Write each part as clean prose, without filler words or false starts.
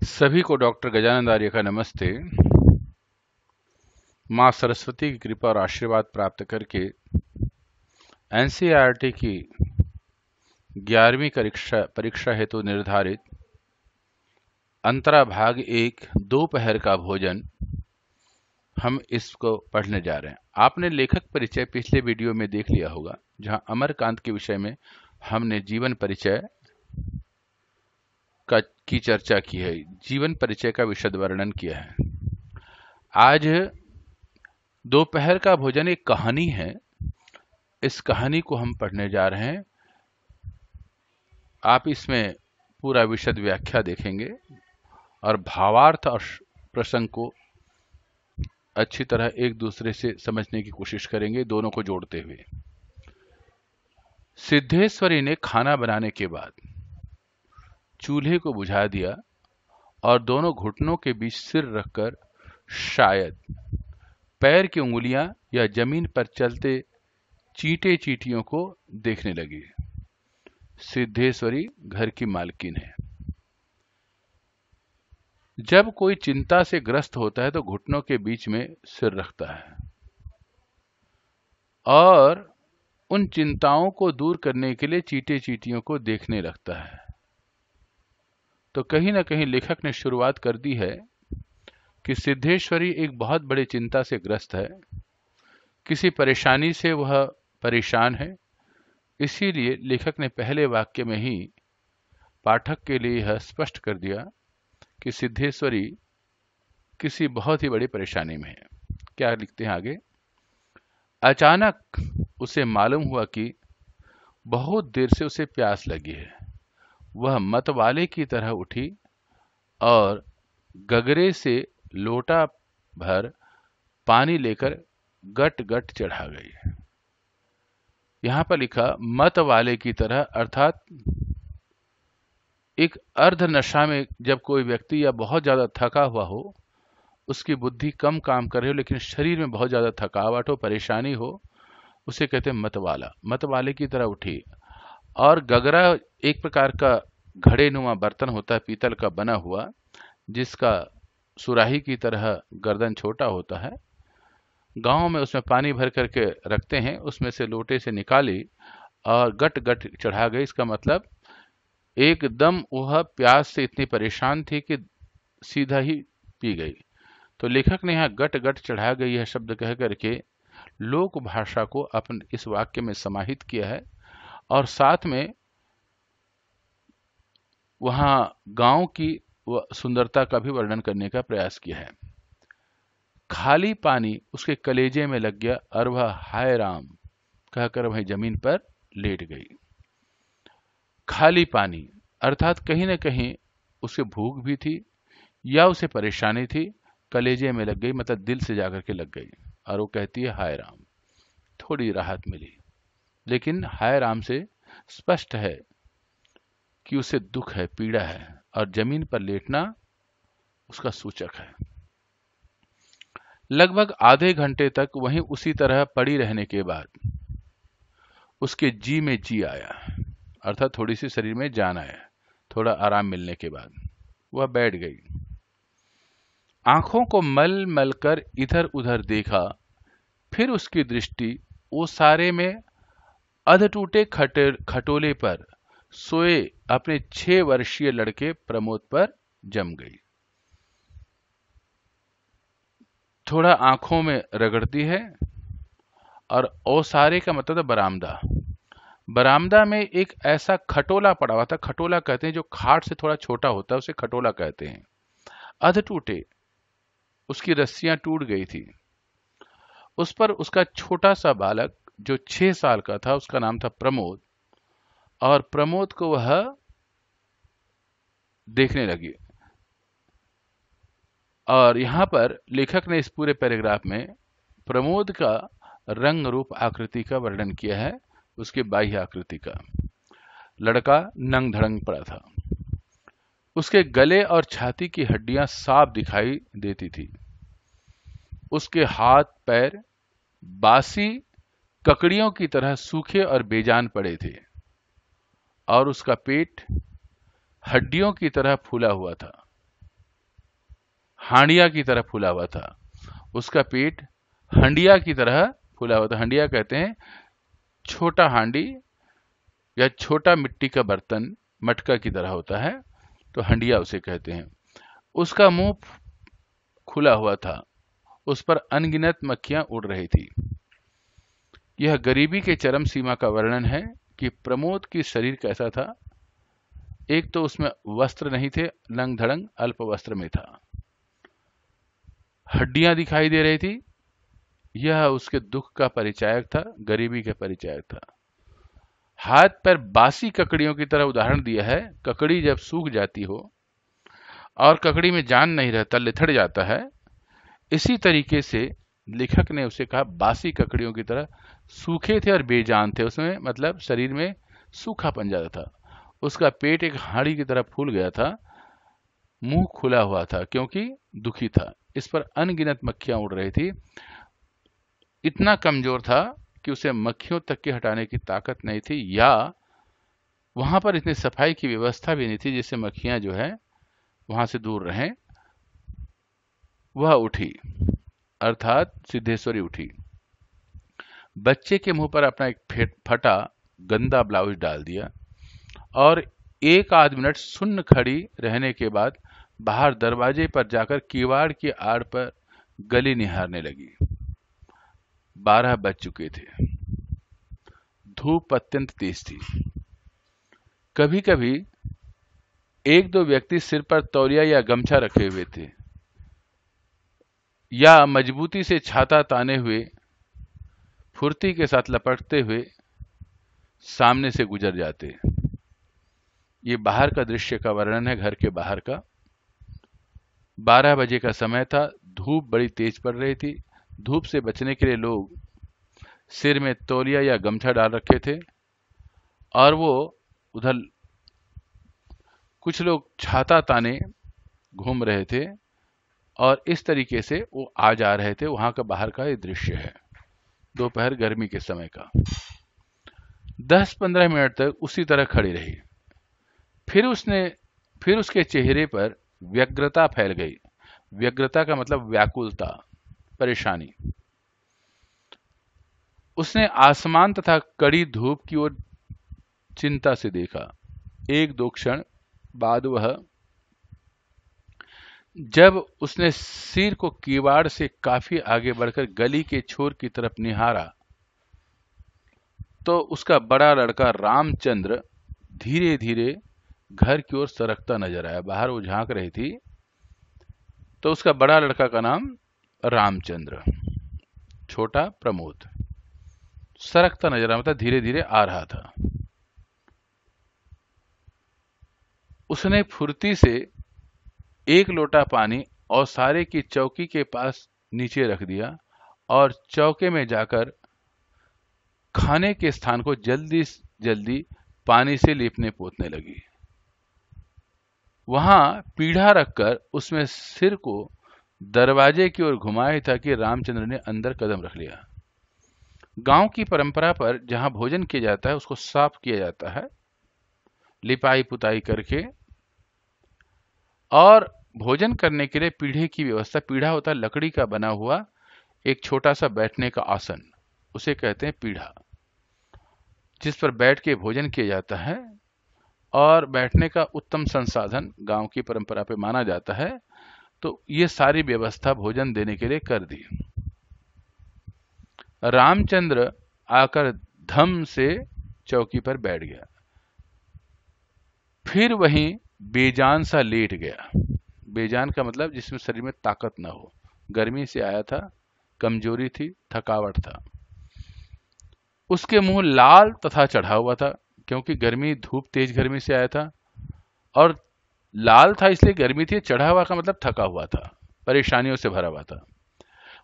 सभी को डॉक्टर गजानंद आर्य का नमस्ते। माँ सरस्वती की कृपा और आशीर्वाद प्राप्त करके एनसीईआरटी की 11वीं परीक्षा हेतु निर्धारित अंतरा भाग 1 दोपहर का भोजन हम इसको पढ़ने जा रहे हैं। आपने लेखक परिचय पिछले वीडियो में देख लिया होगा, जहां अमरकांत के विषय में हमने जीवन परिचय की चर्चा की है, जीवन परिचय का विशद वर्णन किया है। आज दोपहर का भोजन एक कहानी है। इस कहानी को हम पढ़ने जा रहे हैं। आप इसमें पूरा विशद व्याख्या देखेंगे और भावार्थ और प्रसंग को अच्छी तरह एक दूसरे से समझने की कोशिश करेंगे, दोनों को जोड़ते हुए। सिद्धेश्वरी ने खाना बनाने के बाद चूल्हे को बुझा दिया और दोनों घुटनों के बीच सिर रखकर शायद पैर की उंगलियां या जमीन पर चलते चींटे चींटियों को देखने लगी। सिद्धेश्वरी घर की मालकिन है। जब कोई चिंता से ग्रस्त होता है तो घुटनों के बीच में सिर रखता है और उन चिंताओं को दूर करने के लिए चींटे चींटियों को देखने लगता है। तो कहीं ना कहीं लेखक ने शुरुआत कर दी है कि सिद्धेश्वरी एक बहुत बड़ी चिंता से ग्रस्त है, किसी परेशानी से वह परेशान है। इसीलिए लेखक ने पहले वाक्य में ही पाठक के लिए यह स्पष्ट कर दिया कि सिद्धेश्वरी किसी बहुत ही बड़ी परेशानी में है। क्या लिखते हैं आगे? अचानक उसे मालूम हुआ कि बहुत देर से उसे प्यास लगी है। वह मतवाले की तरह उठी और गगरे से लोटा भर पानी लेकर गट गट चढ़ा गई। यहां पर लिखा मत वाले की तरह, अर्थात एक अर्ध नशा में जब कोई व्यक्ति या बहुत ज्यादा थका हुआ हो, उसकी बुद्धि कम काम कर रही हो लेकिन शरीर में बहुत ज्यादा थकावट हो, परेशानी हो, उसे कहते हैं मतवाला। मतवाले की तरह उठी और गगरा एक प्रकार का घड़े नुमा बर्तन होता है, पीतल का बना हुआ, जिसका सुराही की तरह गर्दन छोटा होता है। गांव में उसमें पानी भर करके रखते हैं, उसमें से लोटे से निकाली और गट गट चढ़ा गई। इसका मतलब एकदम वह प्यास से इतनी परेशान थी कि सीधा ही पी गई। तो लेखक ने यहाँ गट गट चढ़ा गई यह शब्द कह करके लोक भाषा को अपन इस वाक्य में समाहित किया है और साथ में वहां गांव की सुंदरता का भी वर्णन करने का प्रयास किया है। खाली पानी उसके कलेजे में लग गया और वह हाय राम कहकर वहीं जमीन पर लेट गई। खाली पानी अर्थात कहीं ना कहीं उसे भूख भी थी या उसे परेशानी थी, कलेजे में लग गई मतलब दिल से जाकर के लग गई और वो कहती है हाय राम। थोड़ी राहत मिली, लेकिन हाय राम से स्पष्ट है कि उसे दुख है, पीड़ा है और जमीन पर लेटना उसका सूचक है। लगभग आधे घंटे तक वहीं उसी तरह पड़ी रहने के बाद उसके जी में जी आया, अर्थात थोड़ी सी शरीर में जान आया। थोड़ा आराम मिलने के बाद वह बैठ गई। आंखों को मल मल कर इधर उधर देखा, फिर उसकी दृष्टि वो सारे में अधटूटे खटोले पर सोए अपने 6 वर्षीय लड़के प्रमोद पर जम गई। थोड़ा आंखों में रगड़ती है और ओसारे का मतलब बरामदा। बरामदा में एक ऐसा खटोला पड़ा हुआ था, खटोला कहते हैं जो खाट से थोड़ा छोटा होता है, उसे खटोला कहते हैं। अध टूटे, उसकी रस्सियां टूट गई थी। उस पर उसका छोटा सा बालक जो 6 साल का था, उसका नाम था प्रमोद, और प्रमोद को वह देखने लगी। और यहां पर लेखक ने इस पूरे पैराग्राफ में प्रमोद का रंग रूप आकृति का वर्णन किया है, उसके बाह्य आकृति का। लड़का नंग धड़ंग पड़ा था। उसके गले और छाती की हड्डियां साफ दिखाई देती थी। उसके हाथ पैर बासी ककड़ियों की तरह सूखे और बेजान पड़े थे और उसका पेट हड्डियों की तरह फूला हुआ था। हांडिया की तरह फूला हुआ था, उसका पेट हंडिया की तरह फूला हुआ था। हंडिया कहते हैं छोटा हांडी या छोटा मिट्टी का बर्तन, मटका की तरह होता है, तो हंडिया उसे कहते हैं। उसका मुंह खुला हुआ था, उस पर अनगिनत मक्खियां उड़ रही थी। यह गरीबी के चरम सीमा का वर्णन है कि प्रमोद की शरीर कैसा था। एक तो उसमें वस्त्र नहीं थे, लंग धड़ंग अल्प वस्त्र में था, हड्डियां दिखाई दे रही थी। यह उसके दुख का परिचायक था, गरीबी का परिचायक था। हाथ पर बासी ककड़ियों की तरह उदाहरण दिया है। ककड़ी जब सूख जाती हो और ककड़ी में जान नहीं रहता, लिथड़ जाता है, इसी तरीके से लेखक ने उसे कहा बासी ककड़ियों की तरह सूखे थे और बेजान थे। उसमें मतलब शरीर में सूखापन ज्यादा था। उसका पेट एक हाड़ी की तरह फूल गया था, मुंह खुला हुआ था क्योंकि दुखी था। इस पर अनगिनत मक्खियां उड़ रही थी। इतना कमजोर था कि उसे मक्खियों तक के हटाने की ताकत नहीं थी, या वहां पर इतनी सफाई की व्यवस्था भी नहीं थी जिससे मक्खियां जो है वहां से दूर रहें। वह उठी, अर्थात सिद्धेश्वरी उठी। बच्चे के मुंह पर अपना एक फटा गंदा ब्लाउज डाल दिया और एक आध मिनट सुन्न खड़ी रहने के बाद बाहर दरवाजे पर जाकर किवाड़ की आड़ पर गली निहारने लगी। 12 बज चुके थे। धूप अत्यंत तेज थी। कभी कभी एक दो व्यक्ति सिर पर तौलिया या गमछा रखे हुए थे या मजबूती से छाता ताने हुए फुर्ती के साथ लपटते हुए सामने से गुजर जाते। ये बाहर का दृश्य का वर्णन है, घर के बाहर का। 12 बजे का समय था। धूप बड़ी तेज पड़ रही थी। धूप से बचने के लिए लोग सिर में तौलिया या गमछा डाल रखे थे और वो उधर कुछ लोग छाता ताने घूम रहे थे और इस तरीके से वो आ जा रहे थे। वहां का बाहर का ये दृश्य है, दोपहर गर्मी के समय का। 10-15 मिनट तक उसी तरह खड़ी रही। फिर उसके चेहरे पर व्यग्रता फैल गई। व्यग्रता का मतलब व्याकुलता, परेशानी। उसने आसमान तथा कड़ी धूप की ओर चिंता से देखा। एक दो क्षण बाद वह, जब उसने सिर को किवाड़ से काफी आगे बढ़कर गली के छोर की तरफ निहारा, तो उसका बड़ा लड़का रामचंद्र धीरे धीरे घर की ओर सरकता नजर आया। बाहर वो झांक रही थी, तो उसका बड़ा लड़का का नाम रामचंद्र, छोटा प्रमोद, सरकता नजर आया, मतलब धीरे धीरे आ रहा था। उसने फुर्ती से एक लोटा पानी और सारे की चौकी के पास नीचे रख दिया और चौके में जाकर खाने के स्थान को जल्दी जल्दी पानी से लीपने पोतने लगी। वहां पीढ़ा रखकर उसमें सिर को दरवाजे की ओर घुमाया था कि रामचंद्र ने अंदर कदम रख लिया। गांव की परंपरा पर जहां भोजन किया जाता है उसको साफ किया जाता है लिपाई पुताई करके, और भोजन करने के लिए पीढ़े की व्यवस्था। पीढ़ा होता है लकड़ी का बना हुआ एक छोटा सा बैठने का आसन, उसे कहते हैं पीढ़ा, जिस पर बैठ के भोजन किया जाता है और बैठने का उत्तम संसाधन गांव की परंपरा पे माना जाता है। तो ये सारी व्यवस्था भोजन देने के लिए कर दी। रामचंद्र आकर धम से चौकी पर बैठ गया, फिर वहीं बेजान सा लेट गया। बेजान का मतलब जिसमें शरीर में ताकत ना हो, गर्मी से आया था, कमजोरी थी, थकावट था। उसके मुंह लाल तथा चढ़ा हुआ था क्योंकि गर्मी, धूप तेज गर्मी से आया था, और लाल था इसलिए गर्मी थी। चढ़ा हुआ का मतलब थका हुआ था, परेशानियों से भरा हुआ था।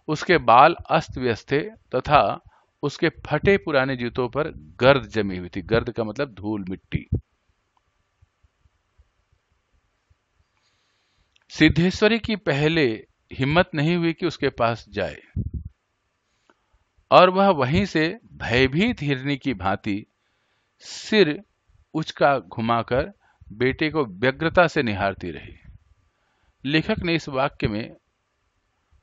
उसके बाल अस्त व्यस्त थे तथा उसके फटे पुराने जूतों पर गर्द जमी हुई थी। गर्द का मतलब धूल मिट्टी। सिद्धेश्वरी की पहले हिम्मत नहीं हुई कि उसके पास जाए, और वह वहीं से भयभीत हिरनी की भांति सिर उचका घुमाकर बेटे को व्यग्रता से निहारती रही। लेखक ने इस वाक्य में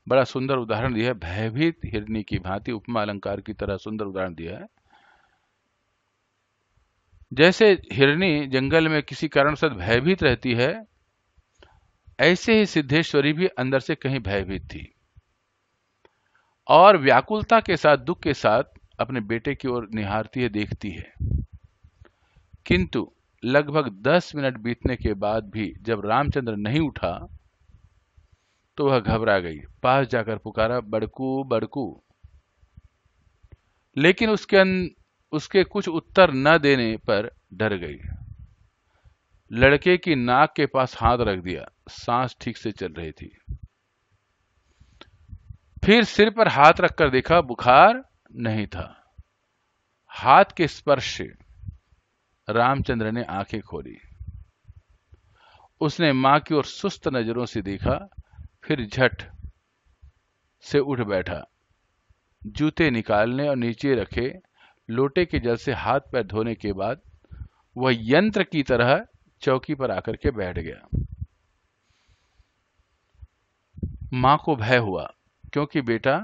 बड़ा सुंदर उदाहरण दिया है, भयभीत हिरनी की भांति, उपमा अलंकार की तरह सुंदर उदाहरण दिया है। जैसे हिरनी जंगल में किसी कारणवश भयभीत रहती है, ऐसे ही सिद्धेश्वरी भी अंदर से कहीं भयभीत थी और व्याकुलता के साथ, दुख के साथ अपने बेटे की ओर निहारती है, देखती है। किंतु लगभग 10 मिनट बीतने के बाद भी जब रामचंद्र नहीं उठा तो वह घबरा गई, पास जाकर पुकारा, बड़कू बड़कू। लेकिन उसके कुछ उत्तर न देने पर डर गई। लड़के की नाक के पास हाथ रख दिया, सांस ठीक से चल रही थी। फिर सिर पर हाथ रखकर देखा, बुखार नहीं था। हाथ के स्पर्श से रामचंद्र ने आंखें खोली। उसने मां की ओर सुस्त नजरों से देखा, फिर झट से उठ बैठा। जूते निकालने और नीचे रखे लोटे के जल से हाथ पैर धोने के बाद वह यंत्र की तरह चौकी पर आकर के बैठ गया। मां को भय हुआ, क्योंकि बेटा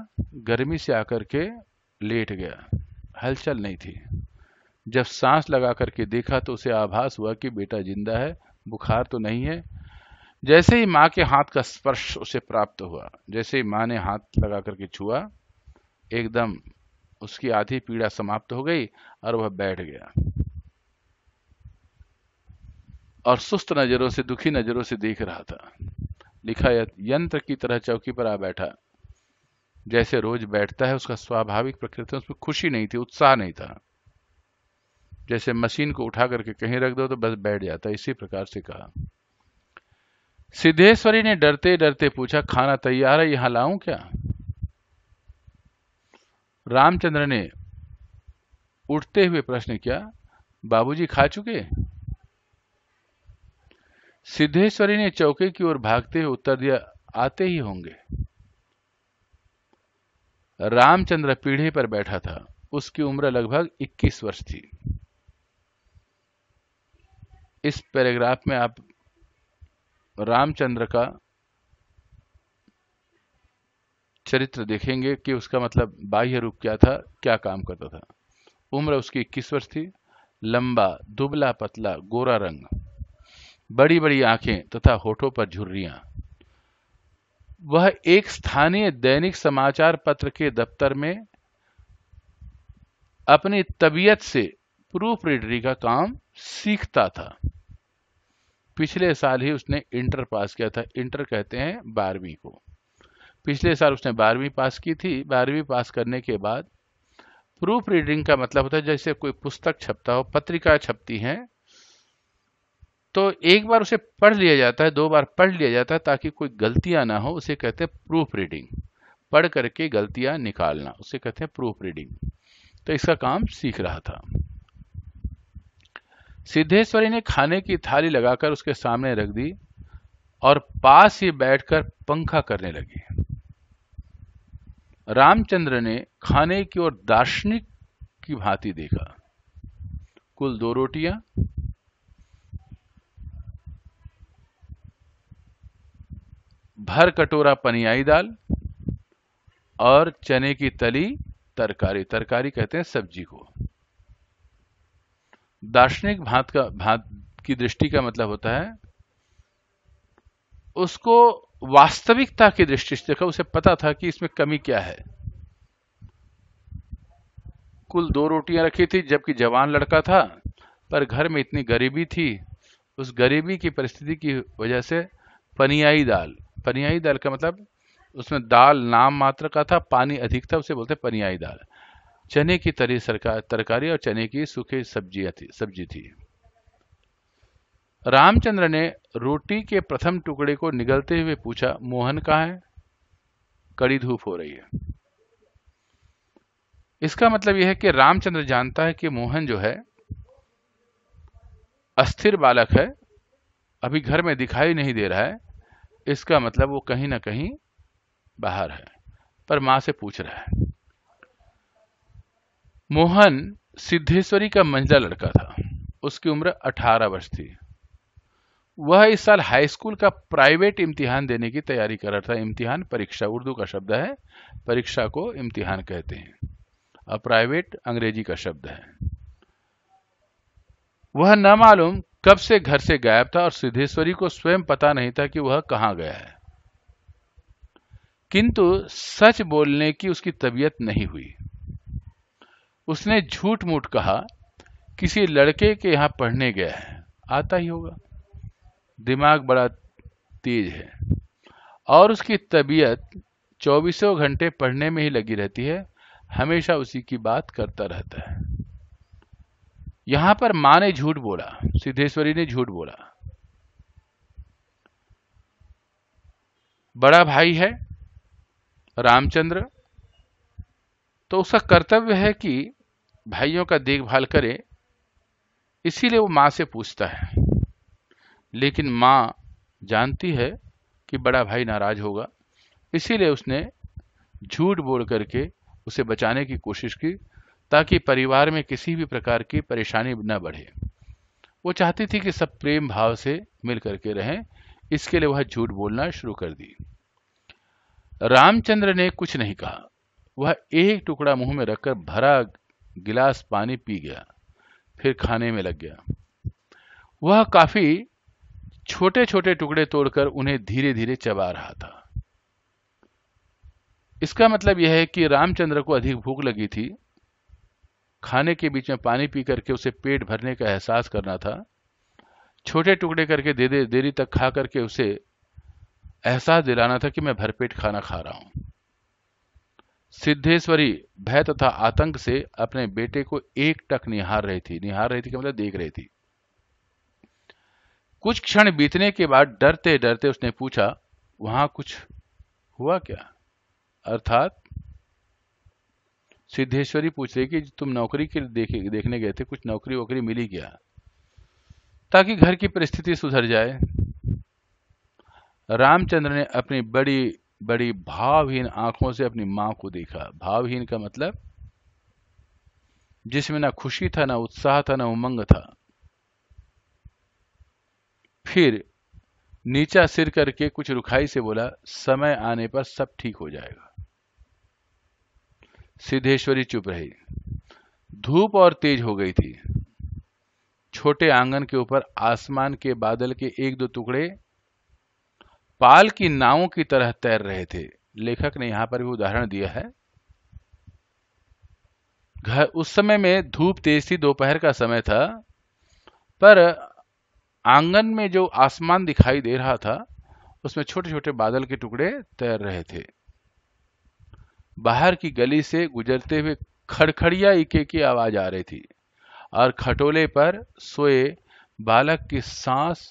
गर्मी से आकर के लेट गया, हलचल नहीं थी। जब सांस लगा करके देखा तो उसे आभास हुआ कि बेटा जिंदा है, बुखार तो नहीं है। जैसे ही मां के हाथ का स्पर्श उसे प्राप्त हुआ, जैसे ही मां ने हाथ लगा करके छुआ, एकदम उसकी आधी पीड़ा समाप्त हो गई और वह बैठ गया और सुस्त नजरों से, दुखी नजरों से देख रहा था। लिखा, यंत्र की तरह चौकी पर आ बैठा, जैसे रोज बैठता है। उसका स्वाभाविक प्रकृति, उसमें खुशी नहीं थी, उत्साह नहीं था। जैसे मशीन को उठा करके कहीं रख दो तो बस बैठ जाता, इसी प्रकार से कहा। सिद्धेश्वरी ने डरते डरते पूछा, खाना तैयार है, यहां लाऊं क्या? रामचंद्र ने उठते हुए प्रश्न किया, बाबूजी खा चुके? सिद्धेश्वरी ने चौके की ओर भागते हुए उत्तर दिया, आते ही होंगे। रामचंद्र पीढ़े पर बैठा था। उसकी उम्र लगभग 21 वर्ष थी। इस पैराग्राफ में आप रामचंद्र का चरित्र देखेंगे कि उसका मतलब बाह्य रूप क्या था, क्या काम करता था। उम्र उसकी 21 वर्ष थी। लंबा, दुबला पतला, गोरा रंग, बड़ी बड़ी आंखें तथा होठों पर झुर्रियां। वह एक स्थानीय दैनिक समाचार पत्र के दफ्तर में अपनी तबीयत से प्रूफ रीडरी का काम सीखता था। पिछले साल ही उसने इंटर पास किया था। इंटर कहते हैं 12वीं को। पिछले साल उसने 12वीं पास की थी। 12वीं पास करने के बाद प्रूफ रीडिंग का मतलब होता है जैसे कोई पुस्तक छपता हो, पत्रिका छपती है, तो एक बार उसे पढ़ लिया जाता है, 2 बार पढ़ लिया जाता है ताकि कोई गलतियां ना हो, उसे कहते हैं प्रूफ रीडिंग। पढ़ करके गलतियां निकालना, उसे कहते हैं प्रूफ रीडिंग। तो इसका काम सीख रहा था। सिद्धेश्वरी ने खाने की थाली लगाकर उसके सामने रख दी और पास ही बैठकर पंखा करने लगी। रामचंद्र ने खाने की ओर दार्शनिक की भांति देखा। कुल 2 रोटियां, भर कटोरा पनियाई दाल और चने की तली तरकारी। तरकारी कहते हैं सब्जी को। दार्शनिक भात की दृष्टि का मतलब होता है उसको वास्तविकता की दृष्टि से देखा। उसे पता था कि इसमें कमी क्या है। कुल 2 रोटियां रखी थी, जबकि जवान लड़का था, पर घर में इतनी गरीबी थी, उस गरीबी की परिस्थिति की वजह से पनियाई दाल का मतलब उसमें दाल नाम मात्र का था, पानी अधिक था, उसे बोलते पनियाई दाल। चने की तरी तरकारी और चने की सूखी सब्जी थी। रामचंद्र ने रोटी के प्रथम टुकड़े को निगलते हुए पूछा, मोहन कहाँ है? कड़ी धूप हो रही है। इसका मतलब यह है कि रामचंद्र जानता है कि मोहन जो है अस्थिर बालक है, अभी घर में दिखाई नहीं दे रहा है। इसका मतलब वो कहीं ना कहीं बाहर है, पर मां से पूछ रहा है। मोहन सिद्धेश्वरी का मंझला लड़का था। उसकी उम्र 18 वर्ष थी। वह इस साल हाई स्कूल का प्राइवेट इम्तिहान देने की तैयारी कर रहा था। इम्तिहान परीक्षा उर्दू का शब्द है, परीक्षा को इम्तिहान कहते हैं और प्राइवेट अंग्रेजी का शब्द है। वह न मालूम कब से घर से गायब था और सिद्धेश्वरी को स्वयं पता नहीं था कि वह कहां गया है। किंतु सच बोलने की उसकी तबीयत नहीं हुई। उसने झूठ मूठ कहा किसी लड़के के यहां पढ़ने गया है, आता ही होगा, दिमाग बड़ा तेज है और उसकी तबीयत 24 घंटे पढ़ने में ही लगी रहती है, हमेशा उसी की बात करता रहता है। यहां पर मां ने झूठ बोला, सिद्धेश्वरी ने झूठ बोला। बड़ा भाई है रामचंद्र, तो उसका कर्तव्य है कि भाइयों का देखभाल करे, इसीलिए वो मां से पूछता है। लेकिन मां जानती है कि बड़ा भाई नाराज होगा, इसीलिए उसने झूठ बोल करके उसे बचाने की कोशिश की ताकि परिवार में किसी भी प्रकार की परेशानी न बढ़े। वो चाहती थी कि सब प्रेम भाव से मिल करके रहें, इसके लिए वह झूठ बोलना शुरू कर दी। रामचंद्र ने कुछ नहीं कहा। वह एक टुकड़ा मुंह में रखकर भरा गिलास पानी पी गया, फिर खाने में लग गया। वह काफी छोटे छोटे टुकड़े तोड़कर उन्हें धीरे धीरे चबा रहा था। इसका मतलब यह है कि रामचंद्र को अधिक भूख लगी थी। खाने के बीच में पानी पी करके उसे पेट भरने का एहसास करना था। छोटे टुकड़े करके देरी तक खा करके उसे एहसास दिलाना था कि मैं भरपेट खाना खा रहा हूं। सिद्धेश्वरी भय तथा आतंक से अपने बेटे को एकटक निहार रही थी का मतलब देख रही थी। कुछ क्षण बीतने के बाद डरते डरते उसने पूछा, वहां कुछ हुआ क्या? अर्थात सिद्धेश्वरी पूछ रही कि तुम नौकरी के देखने गए थे, कुछ नौकरी वोकरी मिली क्या, ताकि घर की परिस्थिति सुधर जाए। रामचंद्र ने अपनी बड़ी बड़ी भावहीन आंखों से अपनी मां को देखा। भावहीन का मतलब जिसमें ना खुशी था, ना उत्साह था, ना उमंग था। फिर नीचा सिर करके कुछ रुखाई से बोला, समय आने पर सब ठीक हो जाएगा। सिद्धेश्वरी चुप रही। धूप और तेज हो गई थी। छोटे आंगन के ऊपर आसमान के बादल के एक दो टुकड़े पाल की नावों की तरह तैर रहे थे। लेखक ने यहां पर भी उदाहरण दिया है। घर उस समय में धूप तेज थी, दोपहर का समय था, पर आंगन में जो आसमान दिखाई दे रहा था उसमें छोटे छोटे बादल के टुकड़े तैर रहे थे। बाहर की गली से गुजरते हुए खड़खड़िया ईके की आवाज आ रही थी और खटोले पर सोए बालक की सांस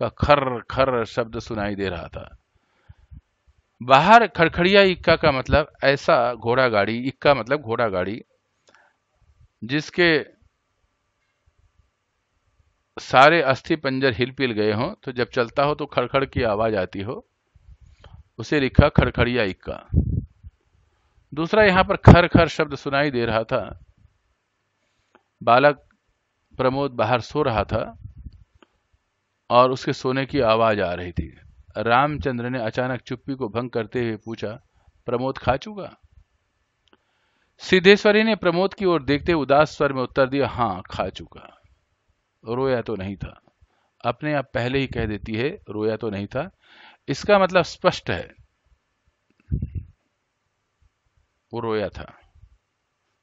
का खर्र खर्र शब्द सुनाई दे रहा था। बाहर खड़खड़िया इक्का का मतलब ऐसा घोड़ा गाड़ी, इक्का मतलब घोड़ा गाड़ी, जिसके सारे अस्थि पंजर हिल पिल गए हों, तो जब चलता हो तो खड़खड़ की आवाज आती हो, उसे लिखा खड़खड़िया इक्का। दूसरा यहां पर खर खर शब्द सुनाई दे रहा था। बालक प्रमोद बाहर सो रहा था और उसके सोने की आवाज आ रही थी। रामचंद्र ने अचानक चुप्पी को भंग करते हुए पूछा, प्रमोद खा चुका? सिद्धेश्वरी ने प्रमोद की ओर देखते उदास स्वर में उत्तर दिया, हां खा चुका। रोया तो नहीं था। अपने आप पहले ही कह देती है रोया तो नहीं था, इसका मतलब स्पष्ट है, वो रोया था।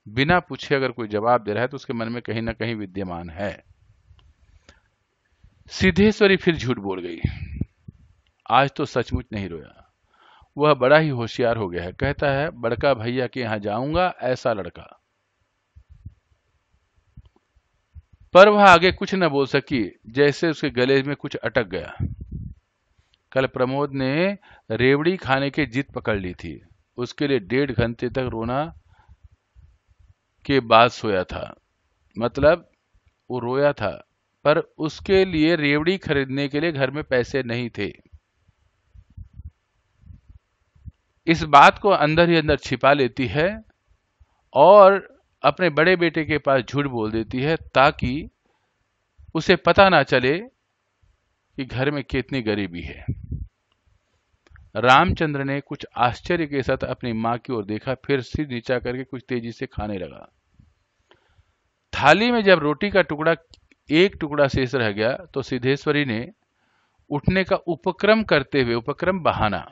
बिना पूछे अगर कोई जवाब दे रहा है तो उसके मन में कहीं ना कहीं विद्यमान है। सिद्धेश्वरी फिर झूठ बोल गई। आज तो सचमुच नहीं रोया। वह बड़ा ही होशियार हो गया है। कहता है बड़का भैया के यहां जाऊंगा, ऐसा लड़का। पर वह आगे कुछ न बोल सकी, जैसे उसके गले में कुछ अटक गया। कल प्रमोद ने रेवड़ी खाने की जिद पकड़ ली थी। उसके लिए 1.5 घंटे तक रोना के बाद सोया था। मतलब वो रोया था, पर उसके लिए रेवड़ी खरीदने के लिए घर में पैसे नहीं थे। इस बात को अंदर ही अंदर छिपा लेती है और अपने बड़े बेटे के पास झूठ बोल देती है ताकि उसे पता ना चले कि घर में कितनी गरीबी है। रामचंद्र ने कुछ आश्चर्य के साथ अपनी मां की ओर देखा, फिर सिर नीचा करके कुछ तेजी से खाने लगा। थाली में जब रोटी का टुकड़ा एक टुकड़ा शेष रह गया तो सिद्धेश्वरी ने उठने का उपक्रम करते हुए, उपक्रम बहाना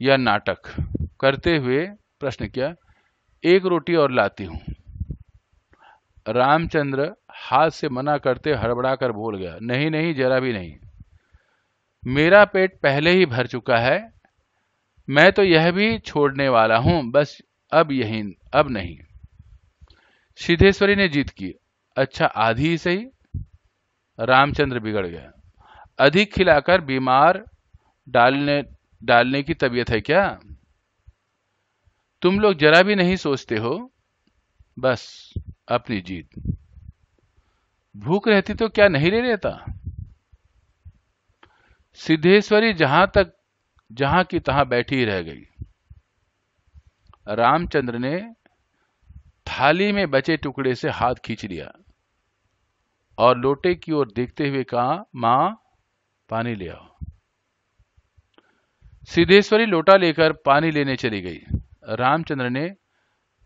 या नाटक करते हुए प्रश्न किया, एक रोटी और लाती हूं। रामचंद्र हाथ से मना करते हड़बड़ा कर बोल गया, नहीं नहीं, जरा भी नहीं, मेरा पेट पहले ही भर चुका है, मैं तो यह भी छोड़ने वाला हूं, बस अब नहीं। सिद्धेश्वरी ने जीत की, अच्छा आधी ही सही। रामचंद्र बिगड़ गया, अधिक खिलाकर बीमार डालने की तबीयत है क्या? तुम लोग जरा भी नहीं सोचते हो, बस अपनी जीत। भूख रहती तो क्या नहीं ले लेता? सिद्धेश्वरी जहां की तहां बैठी ही रह गई। रामचंद्र ने थाली में बचे टुकड़े से हाथ खींच लिया और लोटे की ओर देखते हुए कहा, मां पानी ले आओ। सिद्धेश्वरी लोटा लेकर पानी लेने चली गई। रामचंद्र ने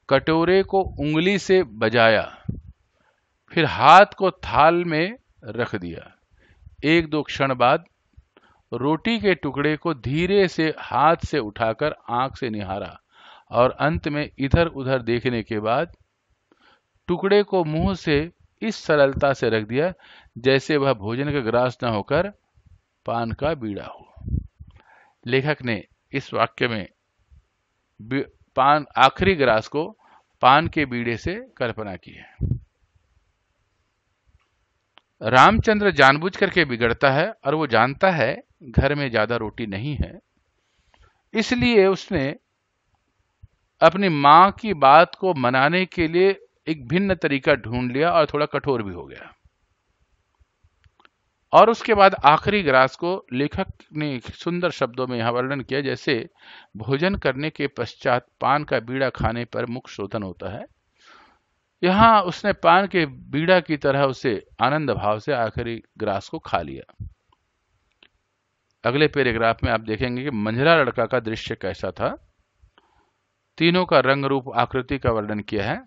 कटोरे को उंगली से बजाया, फिर हाथ को थाल में रख दिया। एक दो क्षण बाद रोटी के टुकड़े को धीरे से हाथ से उठाकर आंख से निहारा और अंत में इधर उधर देखने के बाद टुकड़े को मुंह से इस सरलता से रख दिया जैसे वह भोजन का ग्रास न होकर पान का बीड़ा हो। लेखक ने इस वाक्य में आखिरी ग्रास को पान के बीड़े से कल्पना की है। रामचंद्र जानबूझ करके बिगड़ता है और वो जानता है घर में ज्यादा रोटी नहीं है, इसलिए उसने अपनी मां की बात को मनाने के लिए एक भिन्न तरीका ढूंढ लिया और थोड़ा कठोर भी हो गया। और उसके बाद आखिरी ग्रास को लेखक ने सुंदर शब्दों में यहां वर्णन किया, जैसे भोजन करने के पश्चात पान का बीड़ा खाने पर मुख शोधन होता है। यहां उसने पान के बीड़ा की तरह उसे आनंद भाव से आखिरी ग्रास को खा लिया। अगले पैराग्राफ में आप देखेंगे कि मंझला लड़का का दृश्य कैसा था। तीनों का रंग रूप आकृति का वर्णन किया है।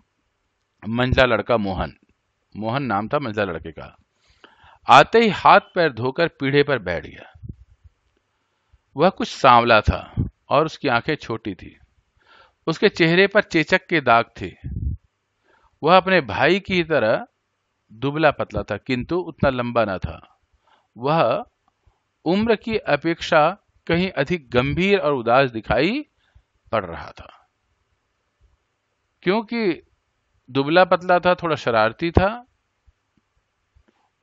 मंझला लड़का मोहन नाम था मंझला लड़के का। आते ही हाथ पैर धोकर पीढ़े पर बैठ गया। वह कुछ सांवला था और उसकी आंखें छोटी थी। उसके चेहरे पर चेचक के दाग थे। वह अपने भाई की तरह दुबला पतला था, किंतु उतना लंबा न था। वह उम्र की अपेक्षा कहीं अधिक गंभीर और उदास दिखाई पड़ रहा था। क्योंकि दुबला पतला था, थोड़ा शरारती था।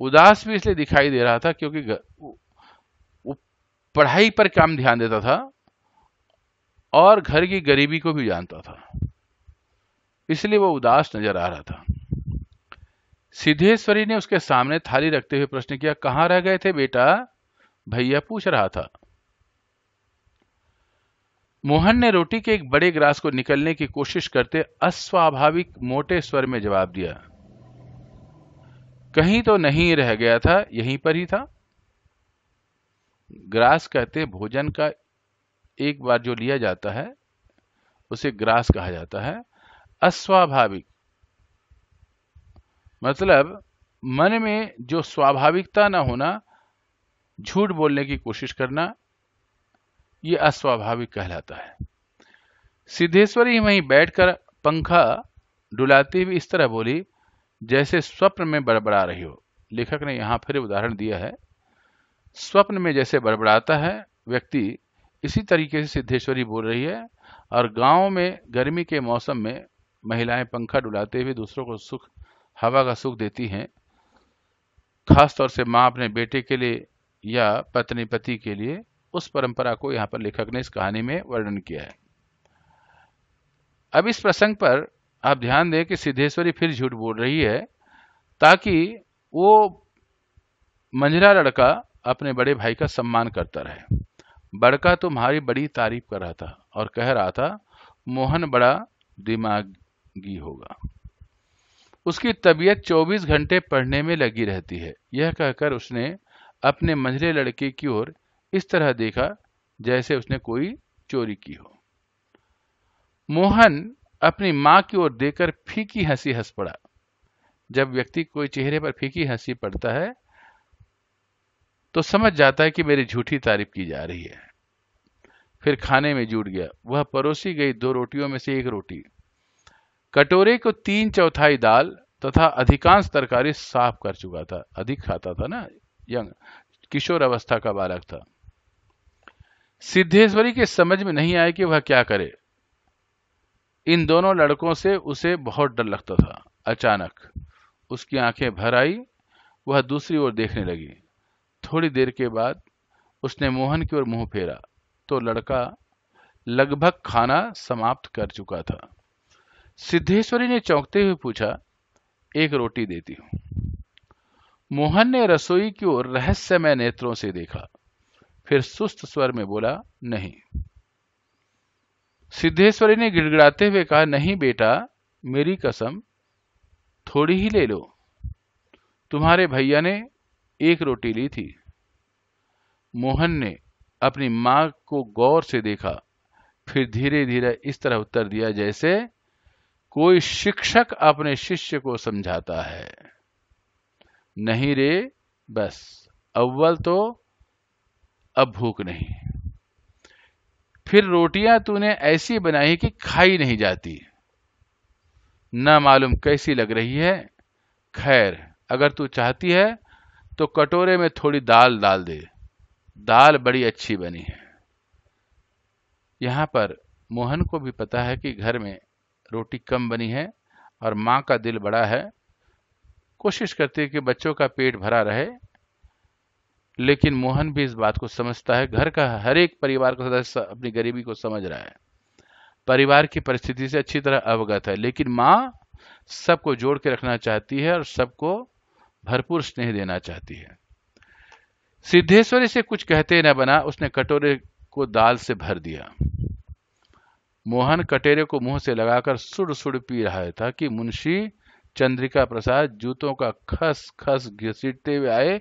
उदास भी इसलिए दिखाई दे रहा था क्योंकि वो पढ़ाई पर कम ध्यान देता था और घर की गरीबी को भी जानता था, इसलिए वो उदास नजर आ रहा था। सिद्धेश्वरी ने उसके सामने थाली रखते हुए प्रश्न किया, कहां रह गए थे बेटा? भैया पूछ रहा था। मोहन ने रोटी के एक बड़े ग्रास को निकलने की कोशिश करते अस्वाभाविक मोटे स्वर में जवाब दिया, कहीं तो नहीं रह गया था, यहीं पर ही था। ग्रास कहते भोजन का एक बार जो लिया जाता है उसे ग्रास कहा जाता है। अस्वाभाविक मतलब मन में जो स्वाभाविकता ना होना, झूठ बोलने की कोशिश करना, यह अस्वाभाविक कहलाता है। सिद्धेश्वरी वहीं बैठकर पंखा डुलाती हुई इस तरह बोली जैसे स्वप्न में बड़बड़ा रही हो। लेखक ने यहां फिर उदाहरण दिया है। स्वप्न में जैसे बड़बड़ाता है व्यक्ति, इसी तरीके से सिद्धेश्वरी बोल रही है। और गांव में गर्मी के मौसम में महिलाएं पंखा डुलाते हुए दूसरों को सुख, हवा का सुख देती हैं। खासतौर से मां अपने बेटे के लिए या पत्नी पति के लिए, उस परंपरा को यहां पर लेखक ने इस कहानी में वर्णन किया है। अब इस प्रसंग पर आप ध्यान दें कि सिद्धेश्वरी फिर झूठ बोल रही है ताकि वो मंझला लड़का अपने बड़े भाई का सम्मान करता रहे। बड़का तुम्हारी बड़ी तारीफ कर रहा था और कह रहा था मोहन बड़ा दिमागी होगा। उसकी तबीयत 24 घंटे पढ़ने में लगी रहती है। यह कहकर उसने अपने मंझले लड़के की ओर इस तरह देखा जैसे उसने कोई चोरी की हो। मोहन अपनी मां की ओर देखकर फीकी हंसी हंस पड़ा। जब व्यक्ति कोई चेहरे पर फीकी हंसी पड़ता है तो समझ जाता है कि मेरी झूठी तारीफ की जा रही है। फिर खाने में जुट गया। वह परोसी गई 2 रोटियों में से 1 रोटी, कटोरे को 3/4 दाल तथा अधिकांश तरकारी साफ कर चुका था। अधिक खाता था ना, यंग किशोर अवस्था का बालक था। सिद्धेश्वरी के समझ में नहीं आया कि वह क्या करे। इन दोनों लड़कों से उसे बहुत डर लगता था। अचानक उसकी आंखें भर आई। वह दूसरी ओर देखने लगी। थोड़ी देर के बाद उसने मोहन की ओर मुंह फेरा तो लड़का लगभग खाना समाप्त कर चुका था। सिद्धेश्वरी ने चौंकते हुए पूछा, 1 रोटी देती हूं। मोहन ने रसोई की ओर रहस्यमय नेत्रों से देखा, फिर सुस्त स्वर में बोला, नहीं। सिद्धेश्वरी ने गिड़गिड़ाते हुए कहा, नहीं बेटा, मेरी कसम, थोड़ी ही ले लो। तुम्हारे भैया ने 1 रोटी ली थी। मोहन ने अपनी मां को गौर से देखा, फिर धीरे धीरे इस तरह उत्तर दिया जैसे कोई शिक्षक अपने शिष्य को समझाता है, नहीं रे, बस अव्वल तो अब भूख नहीं। फिर रोटियां तूने ऐसी बनाई कि खाई नहीं जाती। न मालूम कैसी लग रही है। खैर, अगर तू चाहती है तो कटोरे में थोड़ी दाल डाल दे। दाल बड़ी अच्छी बनी है। यहां पर मोहन को भी पता है कि घर में रोटी कम बनी है और मां का दिल बड़ा है। कोशिश करती है कि बच्चों का पेट भरा रहे, लेकिन मोहन भी इस बात को समझता है। घर का हर एक परिवार का सदस्य अपनी गरीबी को समझ रहा है, परिवार की परिस्थिति से अच्छी तरह अवगत है, लेकिन मां सबको जोड़ के रखना चाहती है और सबको भरपूर स्नेह देना चाहती है। सिद्धेश्वरी से कुछ कहते न बना, उसने कटोरे को दाल से भर दिया। मोहन कटोरे को मुंह से लगाकर सुड़ सुड़ पी रहा था कि मुंशी चंद्रिका प्रसाद जूतों का खस खस घसीटते हुए आए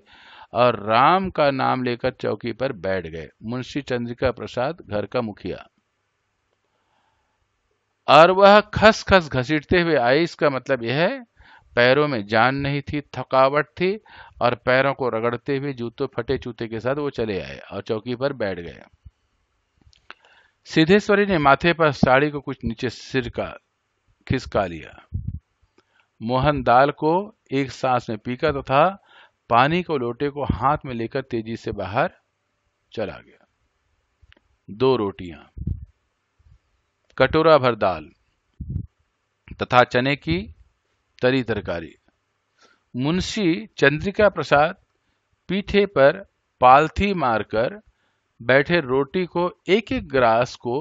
और राम का नाम लेकर चौकी पर बैठ गए। मुंशी चंद्रिका प्रसाद घर का मुखिया, और वह खस खस घसीटते हुए आए, इसका मतलब यह है पैरों में जान नहीं थी, थकावट थी, और पैरों को रगड़ते हुए जूतों फटे जूते के साथ वो चले आए और चौकी पर बैठ गए। सिद्धेश्वरी ने माथे पर साड़ी को कुछ नीचे सिर का खिसका लिया। मोहन दाल को एक सांस में पीकर तथा पानी को लोटे को हाथ में लेकर तेजी से बाहर चला गया। 2 रोटियां, कटोरा भर दाल तथा चने की तरी तरकारी। मुंशी चंद्रिका प्रसाद पीठे पर पालथी मारकर बैठे रोटी को एक एक ग्रास को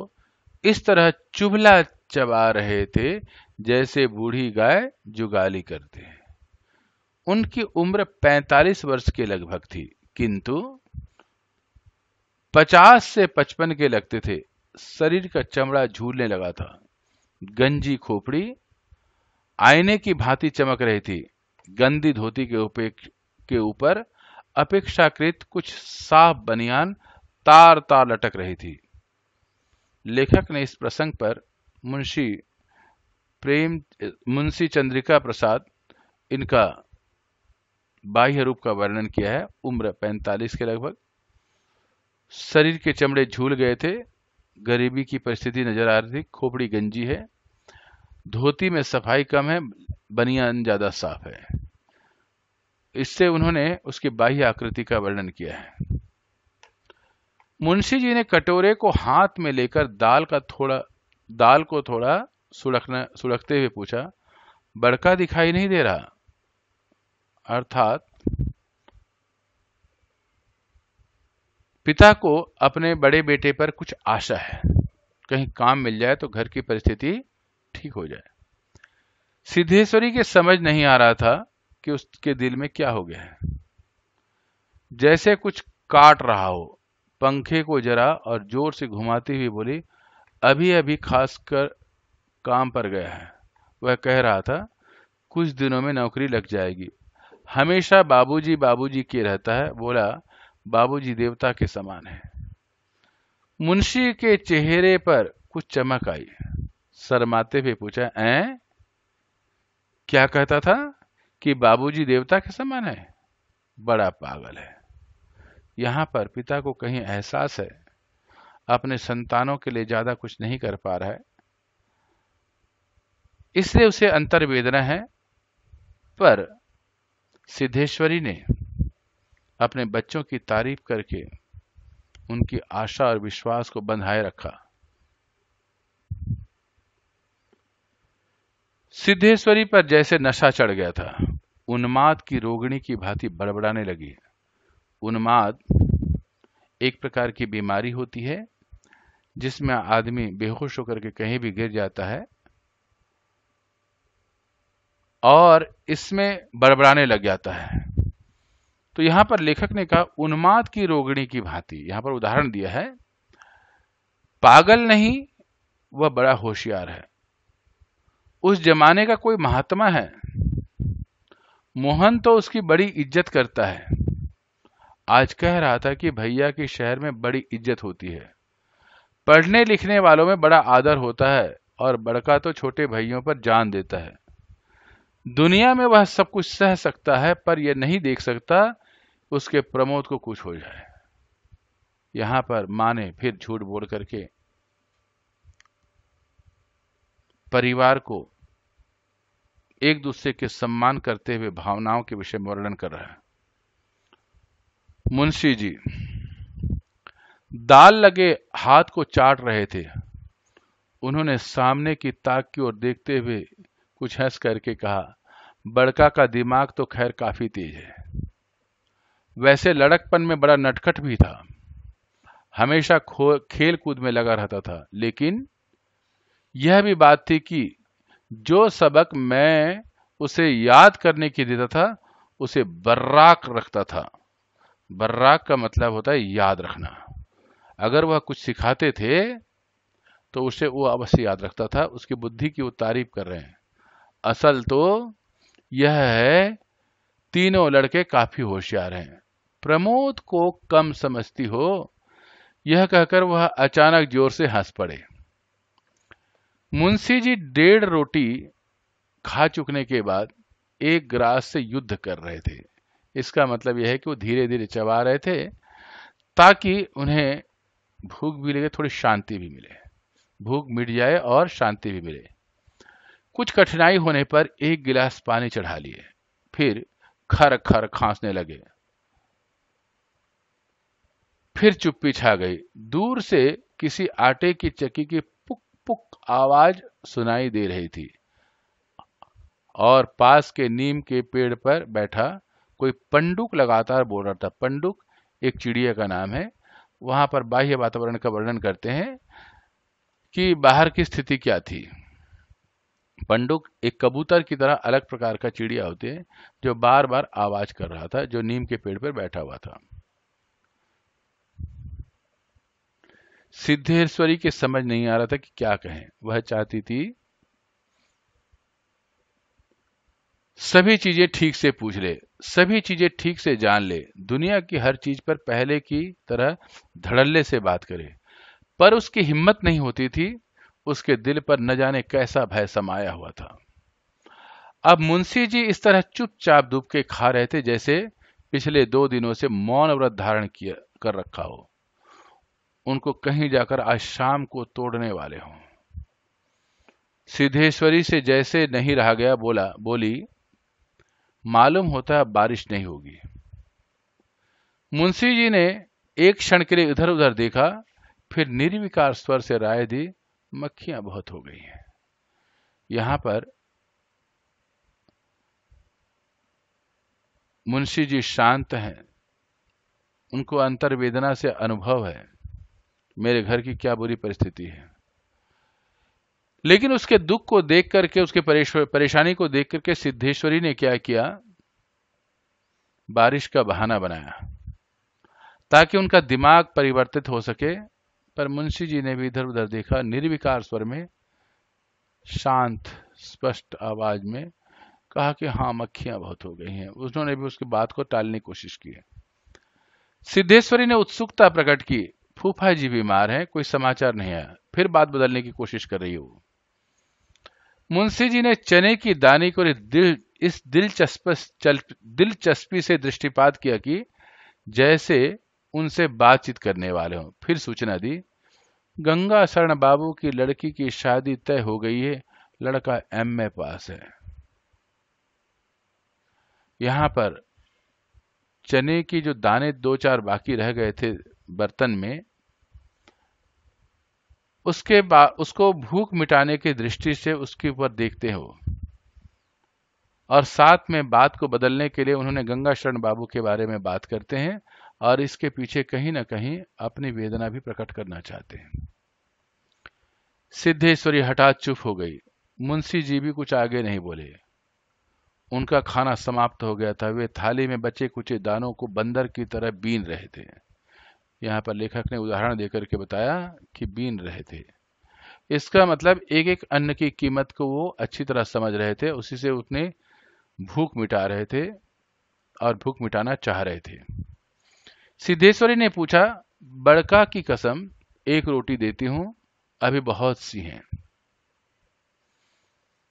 इस तरह चुभला चबा रहे थे जैसे बूढ़ी गाय जुगाली करते हैं। उनकी उम्र 45 वर्ष के लगभग थी, किंतु 50 से 55 के लगते थे। शरीर का चमड़ा झूलने लगा था। गंजी खोपड़ी आईने की भांति चमक रही थी। गंदी धोती के ऊपर अपेक्षाकृत कुछ साफ बनियान तार तार लटक रही थी। लेखक ने इस प्रसंग पर मुंशी चंद्रिका प्रसाद इनका बाह्य रूप का वर्णन किया है। उम्र 45 के लगभग, शरीर के चमड़े झूल गए थे, गरीबी की परिस्थिति नजर आ रही थी, खोपड़ी गंजी है, धोती में सफाई कम है, बनियान ज्यादा साफ है। इससे उन्होंने उसकी बाह्य आकृति का वर्णन किया है। मुंशी जी ने कटोरे को हाथ में लेकर दाल को थोड़ा सुड़कते हुए पूछा, बड़का दिखाई नहीं दे रहा? अर्थात पिता को अपने बड़े बेटे पर कुछ आशा है, कहीं काम मिल जाए तो घर की परिस्थिति ठीक हो जाए। सिद्धेश्वरी के समझ नहीं आ रहा था कि उसके दिल में क्या हो गया है। जैसे कुछ काट रहा हो। पंखे को जरा और जोर से घुमाती हुई बोली, अभी अभी खासकर काम पर गया है। वह कह रहा था, कुछ दिनों में नौकरी लग जाएगी। हमेशा बाबूजी बाबूजी के रहता है। बोला, बाबूजी देवता के समान है। मुंशी के चेहरे पर कुछ चमक आई। शर्माते हुए पूछा, ऐं क्या कहता था कि बाबूजी देवता के समान है? बड़ा पागल है। यहां पर पिता को कहीं एहसास है अपने संतानों के लिए ज्यादा कुछ नहीं कर पा रहा है, इसलिए उसे अंतर्वेदना है। पर सिद्धेश्वरी ने अपने बच्चों की तारीफ करके उनकी आशा और विश्वास को बंधाए रखा। सिद्धेश्वरी पर जैसे नशा चढ़ गया था। उन्माद की रोगिणी की भांति बड़बड़ाने लगी। उन्माद एक प्रकार की बीमारी होती है जिसमें आदमी बेहोश होकर के कहीं भी गिर जाता है और इसमें बड़बड़ाने लग जाता है। तो यहां पर लेखक ने कहा उन्माद की रोगिणी की भांति। यहां पर उदाहरण दिया है, पागल नहीं, वह बड़ा होशियार है। उस जमाने का कोई महात्मा है, मोहन तो उसकी बड़ी इज्जत करता है। आज कह रहा था कि भैया की शहर में बड़ी इज्जत होती है, पढ़ने लिखने वालों में बड़ा आदर होता है और बड़का तो छोटे भाइयों पर जान देता है। दुनिया में वह सब कुछ सह सकता है, पर यह नहीं देख सकता उसके प्रमोद को कुछ हो जाए। यहां पर मां ने फिर झूठ बोल करके परिवार को एक दूसरे के सम्मान करते हुए भावनाओं के विषय में वर्णन कर रहा है। मुंशी जी दाल लगे हाथ को चाट रहे थे। उन्होंने सामने की ताक की ओर देखते हुए कुछ हंस करके कहा, बड़का का दिमाग तो खैर काफी तेज है। वैसे लड़कपन में बड़ा नटखट भी था, हमेशा खेल कूद में लगा रहता था, लेकिन यह भी बात थी कि जो सबक मैं उसे याद करने की देता था उसे बर्राक रखता था। बर्राक का मतलब होता है याद रखना। अगर वह कुछ सिखाते थे तो उसे वो अवश्य याद रखता था। उसकी बुद्धि की वो तारीफ कर रहे हैं। असल तो यह है, तीनों लड़के काफी होशियार हैं, प्रमोद को कम समझती हो। यह कहकर वह अचानक जोर से हंस पड़े। मुंशी जी 1.5 रोटी खा चुकने के बाद एक ग्रास से युद्ध कर रहे थे। इसका मतलब यह है कि वो धीरे धीरे चबा रहे थे ताकि उन्हें भूख भी लगे, थोड़ी शांति भी मिले, भूख मिट जाए और शांति भी मिले। कुछ कठिनाई होने पर एक गिलास पानी चढ़ा लिए, फिर खर खर खांसने लगे। फिर चुप्पी छा गई। दूर से किसी आटे की चक्की की पुक पुक आवाज सुनाई दे रही थी और पास के नीम के पेड़ पर बैठा कोई पंडुक लगातार बोल रहा था। पंडुक एक चिड़िया का नाम है। वहां पर बाह्य वातावरण का वर्णन करते हैं कि बाहर की स्थिति क्या थी। पंडुक एक कबूतर की तरह अलग प्रकार का चिड़िया होते हैं जो बार बार आवाज कर रहा था, जो नीम के पेड़ पर बैठा हुआ था। सिद्धेश्वरी के समझ नहीं आ रहा था कि क्या कहें। वह चाहती थी सभी चीजें ठीक से पूछ ले, सभी चीजें ठीक से जान ले, दुनिया की हर चीज पर पहले की तरह धड़ल्ले से बात करे, पर उसकी हिम्मत नहीं होती थी। उसके दिल पर न जाने कैसा भय समाया हुआ था। अब मुंशी जी इस तरह चुपचाप दुब के खा रहे थे जैसे पिछले 2 दिनों से मौन व्रत धारण किया कर रखा हो। उनको कहीं जाकर आज शाम को तोड़ने वाले हों। सिद्धेश्वरी से जैसे नहीं रहा गया, बोली, मालूम होता है बारिश नहीं होगी। मुंशी जी ने एक क्षण के लिए इधर उधर देखा, फिर निर्विकार स्वर से राय दी, मक्खियां बहुत हो गई हैं। यहां पर मुंशी जी शांत हैं, उनको अंतर्वेदना से अनुभव है मेरे घर की क्या बुरी परिस्थिति है, लेकिन उसके दुख को देख करके, उसके परेशानी को देख करके सिद्धेश्वरी ने क्या किया, बारिश का बहाना बनाया ताकि उनका दिमाग परिवर्तित हो सके। पर मुंशी जी ने भी इधर उधर देखा, निर्विकार स्वर में, शांत स्पष्ट आवाज में कहा कि हाँ, मक्खियां बहुत हो गई हैं। उन्होंने भी उसकी बात को टालने की कोशिश की। सिद्धेश्वरी ने उत्सुकता प्रकट की, फूफा जी बीमार हैं, कोई समाचार नहीं आया। फिर बात बदलने की कोशिश कर रही हो। मुंशी जी ने चने की दाने को इस दिलचस्पी से दृष्टिपात किया कि जैसे उनसे बातचीत करने वाले हों। फिर सूचना दी, गंगा शरण बाबू की लड़की की शादी तय हो गई है, लड़का एमए पास है। यहां पर चने की जो दाने 2-4 बाकी रह गए थे बर्तन में, उसके बाद उसको भूख मिटाने की दृष्टि से उसके ऊपर देखते हो, और साथ में बात को बदलने के लिए उन्होंने गंगा शरण बाबू के बारे में बात करते हैं, और इसके पीछे कहीं ना कहीं अपनी वेदना भी प्रकट करना चाहते हैं। सिद्धेश्वरी हठात चुप हो गई। मुंशी जी भी कुछ आगे नहीं बोले। उनका खाना समाप्त हो गया था। वे थाली में बचे कुचे दानों को बंदर की तरह बीन रहे थे। यहाँ पर लेखक ने उदाहरण देकर के बताया कि बीन रहे थे। इसका मतलब एक एक अन्न की कीमत को वो अच्छी तरह समझ रहे थे, उसी से उतने भूख मिटा रहे थे और भूख मिटाना चाह रहे थे। सिद्धेश्वरी ने पूछा, बड़का की कसम, एक रोटी देती हूं, अभी बहुत सी हैं।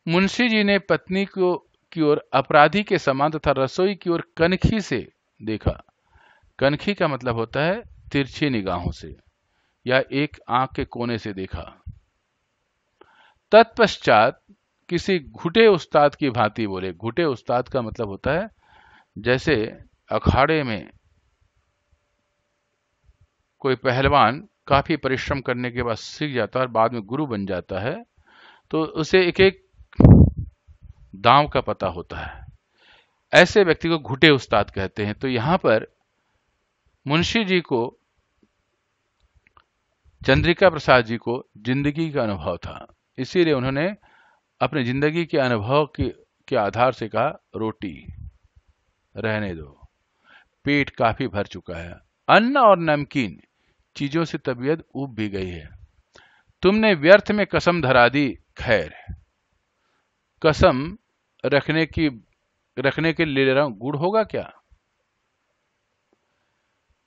मुंशी जी ने पत्नी को की ओर अपराधी के समान तथा रसोई की ओर कनखी से देखा। कनखी का मतलब होता है तिरछी निगाहों से या एक आंख के कोने से देखा। तत्पश्चात किसी घुटे उस्ताद की भांति बोले। घुटे उस्ताद का मतलब होता है जैसे अखाड़े में कोई पहलवान काफी परिश्रम करने के बाद सीख जाता है और बाद में गुरु बन जाता है, तो उसे एक एक दांव का पता होता है। ऐसे व्यक्ति को घुटे उस्ताद कहते हैं। तो यहां पर मुंशी जी को, चंद्रिका प्रसाद जी को जिंदगी का अनुभव था, इसीलिए उन्होंने अपनी जिंदगी के अनुभव के आधार से कहा, रोटी रहने दो, पेट काफी भर चुका है, अन्न और नमकीन चीजों से तबीयत ऊब भी गई है, तुमने व्यर्थ में कसम धरा दी। खैर, कसम रखने के लिए ले रहा हूं, गुड़ होगा क्या?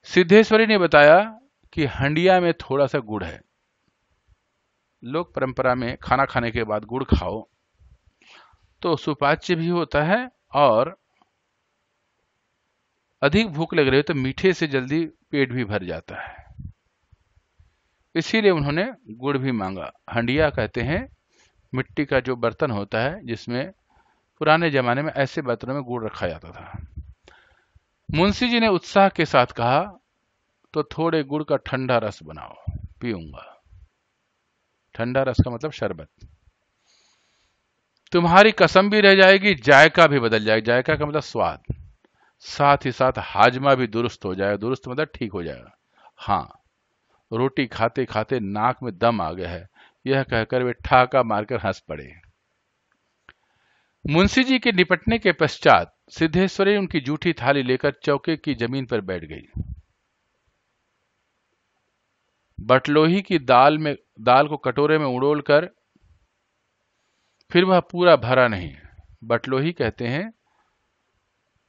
सिद्धेश्वरी ने बताया कि हंडिया में थोड़ा सा गुड़ है। लोक परंपरा में खाना खाने के बाद गुड़ खाओ तो सुपाच्य भी होता है, और अधिक भूख लग रही हो तो मीठे से जल्दी पेट भी भर जाता है। इसीलिए उन्होंने गुड़ भी मांगा। हंडिया कहते हैं मिट्टी का जो बर्तन होता है जिसमें पुराने जमाने में ऐसे बर्तनों में गुड़ रखा जाता था। मुंशी जी ने उत्साह के साथ कहा, तो थोड़े गुड़ का ठंडा रस बनाओ, पीऊंगा। ठंडा रस का मतलब शरबत। तुम्हारी कसम भी रह जाएगी, जायका भी बदल जाएगा। जायका का मतलब स्वाद, साथ ही साथ हाजमा भी दुरुस्त हो जाएगा। दुरुस्त मतलब ठीक हो जाएगा। हाँ, रोटी खाते खाते नाक में दम आ गया है, यह कहकर वे ठाका मारकर हंस पड़े। मुंशी जी के निपटने के पश्चात सिद्धेश्वरी उनकी जूठी थाली लेकर चौके की जमीन पर बैठ गई। बटलोही की दाल को कटोरे में उड़ोल कर, फिर वह पूरा भरा नहीं। बटलोही कहते हैं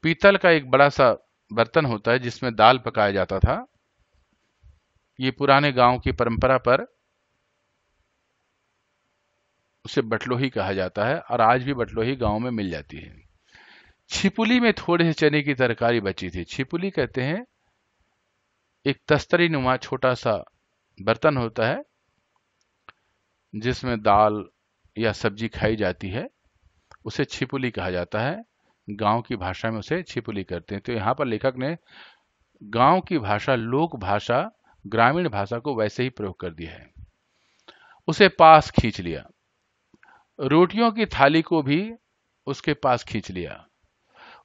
पीतल का एक बड़ा सा बर्तन होता है जिसमें दाल पकाया जाता था। ये पुराने गांव की परंपरा पर उसे बटलोही कहा जाता है, और आज भी बटलोही गांव में मिल जाती है। छिपुली में थोड़े से चने की तरकारी बची थी। छिपुली कहते हैं एक तस्तरी नुमा छोटा सा बर्तन होता है जिसमें दाल या सब्जी खाई जाती है, उसे छिपुली कहा जाता है। गांव की भाषा में उसे छिपुली करते हैं। तो यहां पर लेखक ने गांव की भाषा, लोक भाषा, ग्रामीण भाषा को वैसे ही प्रयोग कर दिया है। उसे पास खींच लिया। रोटियों की थाली को भी उसके पास खींच लिया।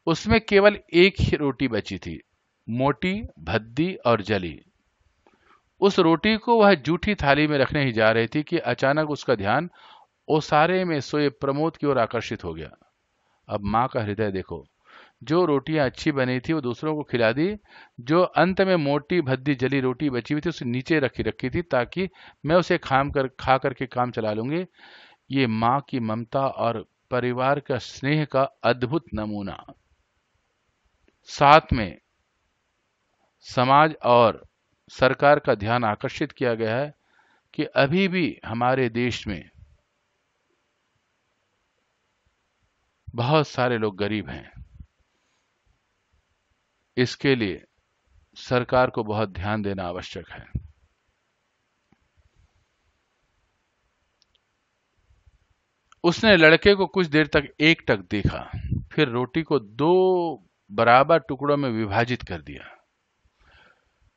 उसमें केवल एक ही रोटी बची थी, मोटी, भद्दी और जली। उस रोटी को वह जूठी थाली में रखने ही जा रही थी कि अचानक उसका ध्यान ओसारे में सोए प्रमोद की ओर आकर्षित हो गया। अब मां का हृदय देखो, जो रोटियां अच्छी बनी थी वो दूसरों को खिला दी, जो अंत में मोटी भद्दी जली रोटी बची हुई थी उसे नीचे रखी थी ताकि मैं उसे खा करके काम चला लूंगी। ये मां की ममता और परिवार का स्नेह का अद्भुत नमूना। साथ में समाज और सरकार का ध्यान आकर्षित किया गया है कि अभी भी हमारे देश में बहुत सारे लोग गरीब हैं। इसके लिए सरकार को बहुत ध्यान देना आवश्यक है। उसने लड़के को कुछ देर तक एकटक देखा, फिर रोटी को 2 बराबर टुकड़ों में विभाजित कर दिया।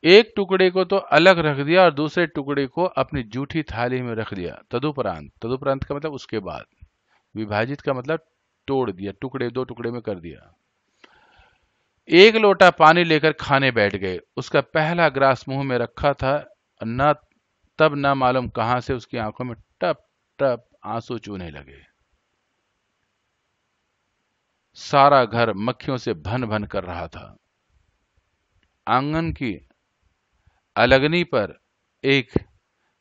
एक टुकड़े को तो अलग रख दिया और दूसरे टुकड़े को अपनी जूठी थाली में रख दिया। तदुपरांत का मतलब उसके बाद, विभाजित का मतलब तोड़ दिया, टुकड़े 2 टुकड़े में कर दिया। एक लोटा पानी लेकर खाने बैठ गए। उसका पहला ग्रास मुंह में रखा था, तब न मालूम कहां से उसकी आंखों में टप टप आंसू चूने लगे। सारा घर मक्खियों से भन भन कर रहा था। आंगन की अलगनी पर एक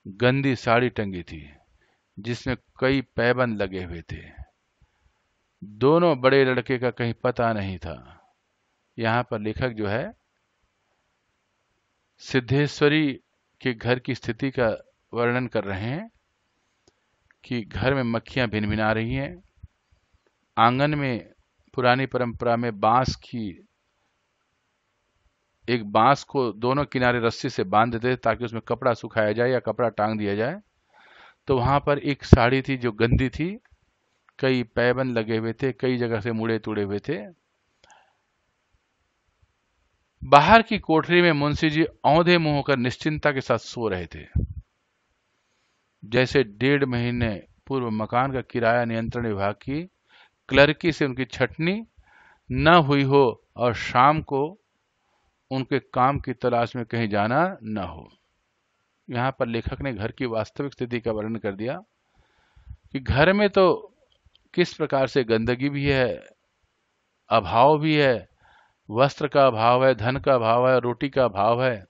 गंदी साड़ी टंगी थी जिसमें कई पैबंद लगे हुए थे। दोनों बड़े लड़के का कहीं पता नहीं था। यहां पर लेखक जो है सिद्धेश्वरी के घर की स्थिति का वर्णन कर रहे हैं कि घर में मक्खियां भिनभिना रही हैं। आंगन में पुरानी परंपरा में एक बांस को दोनों किनारे रस्सी से बांध देते ताकि उसमें कपड़ा सुखाया जाए या कपड़ा टांग दिया जाए। तो वहां पर एक साड़ी थी जो गंदी थी, कई पैबंद लगे हुए थे, कई जगह से मुड़े तुड़े हुए थे। बाहर की कोठरी में मुंशी जी औंधे मुंह होकर निश्चिंता के साथ सो रहे थे। जैसे 1.5 महीने पूर्व मकान का किराया नियंत्रण विभाग की क्लर्की से उनकी छटनी न हुई हो और शाम को उनके काम की तलाश में कहीं जाना न हो। यहां पर लेखक ने घर की वास्तविक स्थिति का वर्णन कर दिया कि घर में तो किस प्रकार से गंदगी भी है, अभाव भी है, वस्त्र का अभाव है, धन का अभाव है, रोटी का अभाव है।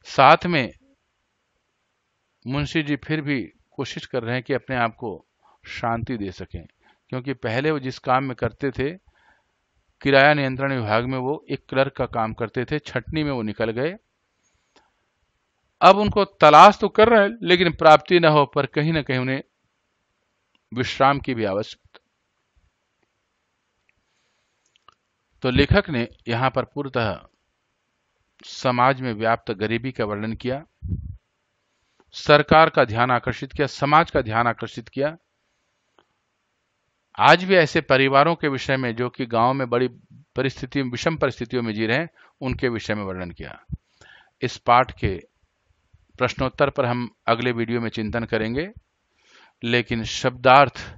साथ में मुंशी जी फिर भी कोशिश कर रहे हैं कि अपने आप को शांति दे सकें, क्योंकि पहले वो जिस काम में करते थे, किराया नियंत्रण विभाग में वो एक क्लर्क का काम करते थे, छटनी में वो निकल गए। अब उनको तलाश तो कर रहे हैं लेकिन प्राप्ति न हो पर कहीं ना कहीं उन्हें विश्राम की भी आवश्यकता। तो लेखक ने यहां पर पूर्णतः समाज में व्याप्त गरीबी का वर्णन किया, सरकार का ध्यान आकर्षित किया, समाज का ध्यान आकर्षित किया। आज भी ऐसे परिवारों के विषय में जो कि गांव में बड़ी विषम परिस्थितियों में जी रहे हैं, उनके विषय में वर्णन किया। इस पाठ के प्रश्नोत्तर पर हम अगले वीडियो में चिंतन करेंगे, लेकिन शब्दार्थ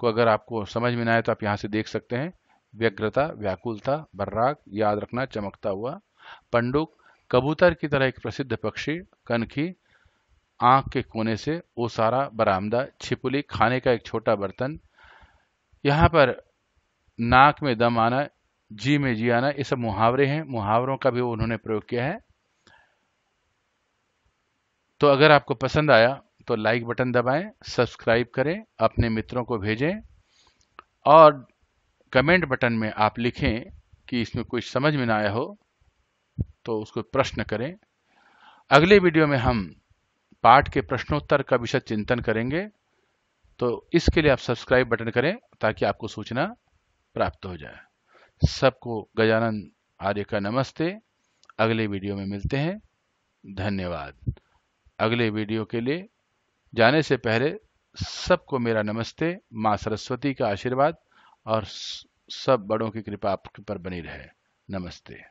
को अगर आपको समझ में ना आए तो आप यहां से देख सकते हैं। व्यग्रता, व्याकुलता, बर्राक, याद रखना, चमकता हुआ, पंडुक, कबूतर की तरह एक प्रसिद्ध पक्षी, कनखी, आंख के कोने से, ओसारा, बरामदा, छिपुली, खाने का एक छोटा बर्तन। यहां पर नाक में दम आना, जी में जी आना, ये सब मुहावरे हैं। मुहावरों का भी उन्होंने प्रयोग किया है। तो अगर आपको पसंद आया तो लाइक बटन दबाएं, सब्सक्राइब करें, अपने मित्रों को भेजें और कमेंट बटन में आप लिखें कि इसमें कुछ समझ में ना आया हो तो उसको प्रश्न करें। अगले वीडियो में हम पाठ के प्रश्नोत्तर का विशद चिंतन करेंगे, तो इसके लिए आप सब्सक्राइब बटन करें ताकि आपको सूचना प्राप्त हो जाए। सबको गजानन आर्य का नमस्ते। अगले वीडियो में मिलते हैं। धन्यवाद। अगले वीडियो के लिए जाने से पहले सबको मेरा नमस्ते, मां सरस्वती का आशीर्वाद और सब बड़ों की कृपा आप पर बनी रहे। नमस्ते।